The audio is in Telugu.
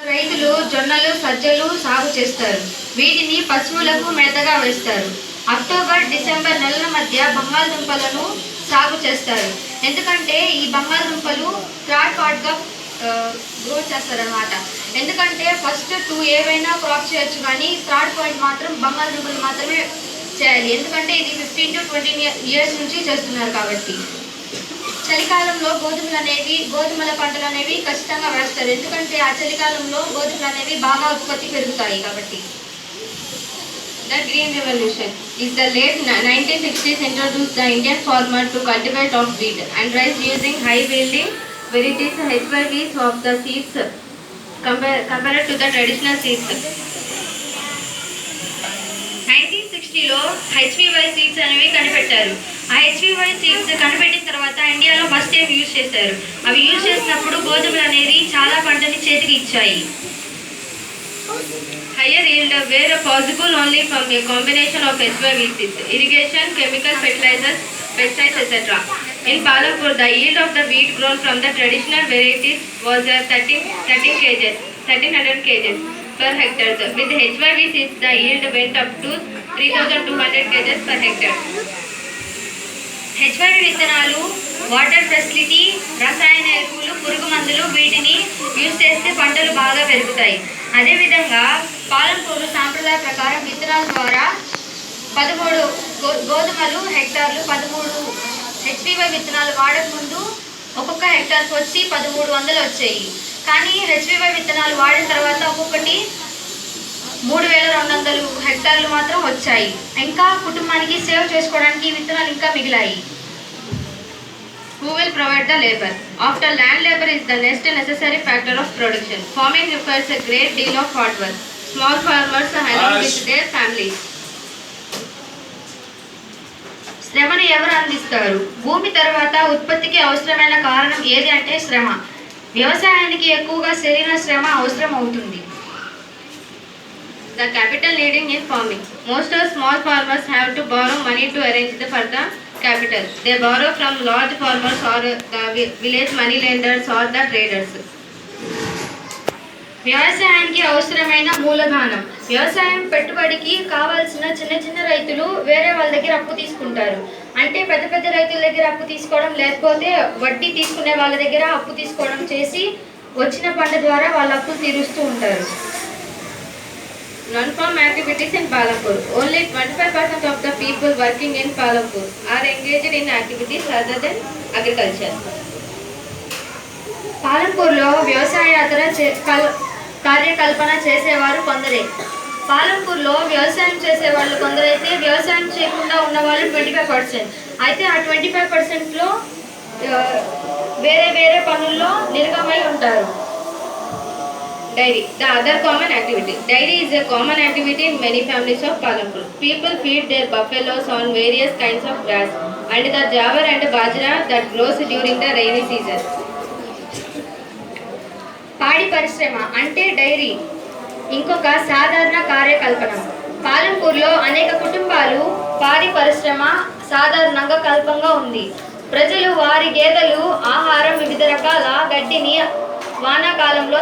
రైతులు జొన్నలు సజ్జలు సాగు చేస్తారు. వీటిని పశువులకు మేతగా వేస్తారు. అక్టోబర్ డిసెంబర్ నెలల మధ్య బంగాళదుంపలను సాగు చేస్తారు. ఎందుకంటే ఈ బంగాళదుంపలు థర్డ్ పార్ట్గా గ్రో చేస్తారనమాట. ఎందుకంటే ఫస్ట్ 2 ఏవైనా క్రాప్ చేయొచ్చు, కానీ థర్డ్ పాయింట్ మాత్రం బంగాళదుంపలు మాత్రమే చేయాలి. ఎందుకంటే ఇది 15 to 20 years నుంచి చేస్తున్నారు కాబట్టి. చలికాలంలో గోధుమల పంటలు అనేవి ఖచ్చితంగా వేస్తారు. ఎందుకంటే ఆ చలికాలంలో గోధుమలు అనేవి బాగా ఉత్పత్తి పెరుగుతాయి కాబట్టి. The Green Revolution is the late 1960s introduced the Indian farmer to cultivate of wheat and rice using high yielding varieties HYVs of the seeds compared to the traditional seeds. 1960లో HVY seeds అనేవి కనిపెట్టారు. ఆ HVY సీడ్స్ కనిపెట్టిన తర్వాత ఇండియాలో ఫస్ట్ టైం యూజ్ చేశారు. అవి యూజ్ చేసినప్పుడు గోధుమలు అనేది చాలా పంటని చేతికి ఇచ్చాయి. Higher yield were possible only from a combination of HYV seeds, irrigation, chemical fertilizers, pesticides, etc. In Palampur, the yield of the wheat grown from the traditional varieties was 1300 kg per hectare. With HYV seeds, the yield went up to 3200 kg per hectare. HYV విత్తనాలు, వాటర్ ఫెసిలిటీ, రసాయన ఎరువులు, పురుగు మందులు వీటిని యూజ్ చేస్తే పంటలు బాగా పెరుగుతాయి. అదేవిధంగా పాలంపూరు సాంప్రదాయ ప్రకారం విత్తనాల ద్వారా 13 గోధుమలు హెక్టార్లు 13 HVY విత్తనాలు వాడక ముందు ఒక్కొక్క హెక్టార్కి వచ్చి 1300 వచ్చాయి. కానీ HVY విత్తనాలు వాడిన తర్వాత ఒక్కొక్కటి 3200 హెక్టార్లు మాత్రం వచ్చాయి. ఇంకా కుటుంబానికి సేవ్ చేసుకోవడానికి ఈ విత్తనాలు ఇంకా మిగిలాయి. Who will provide the labor? After land labor is the next necessary factor of production. Farming requires a great deal of hard work. Small farmers are helping with their families. శ్రమను ఎవరు అందిస్తారు? భూమి తర్వాత ఉత్పత్తికి అవసరమైన కారణం ఏది అంటే శ్రమ. వ్యవసాయానికి ఎక్కువగా శరీర శ్రమ అవసరం అవుతుంది. The capital needing in farming. Most of small farmers have to borrow money to arrange for the capital. They borrow from large farmers or the village money lenders or the traders. వ్యవసాయానికి అవసరమైన మూలధనం. వ్యవసాయం పెట్టుబడికి కావాల్సిన చిన్న రైతులు వేరే వాళ్ళ దగ్గర అప్పు తీసుకుంటారు. అంటే పెద్ద రైతుల దగ్గర అప్పు తీసుకోవడం, లేకపోతే వడ్డీ తీసుకునే వాళ్ళ దగ్గర అప్పు తీసుకోవడం చేసి వచ్చిన పంట ద్వారా వాళ్ళ అప్పులు తీరుస్తూ ఉంటారు. Non-farm activities in Palampur. Only 25% of the people working in Palampur are engaged in activities other than agriculture. పాలంపూర్లో వ్యవసాయేతర కార్యకల్పన చేసేవారు కొందరే. పాలంపూర్లో వ్యవసాయం చేసేవాళ్ళు కొందరైతే వ్యవసాయం చేయకుండా ఉన్నవాళ్ళు 25%. అయితే ఆ 25%లో వేరే పనుల్లో నిరగమై ఉంటారు. Dairy, the other common activity. Dairy is a common activity in many families of Palampur. People feed their buffaloes on various kinds of grass and the jawar and bajra that grows during the rainy season. పాడి పరిశ్రమ అంటే డైరీ ఇంకొక సాధారణ కార్యకల్పన. పాలంపూర్లో అనేక కుటుంబాలు పాడి పరిశ్రమ సాధారణంగా కల్పంగా ఉంది. ప్రజలు వారి గేదెలు ఆహారం వివిధ రకాల గడ్డిని వానాకాలంలో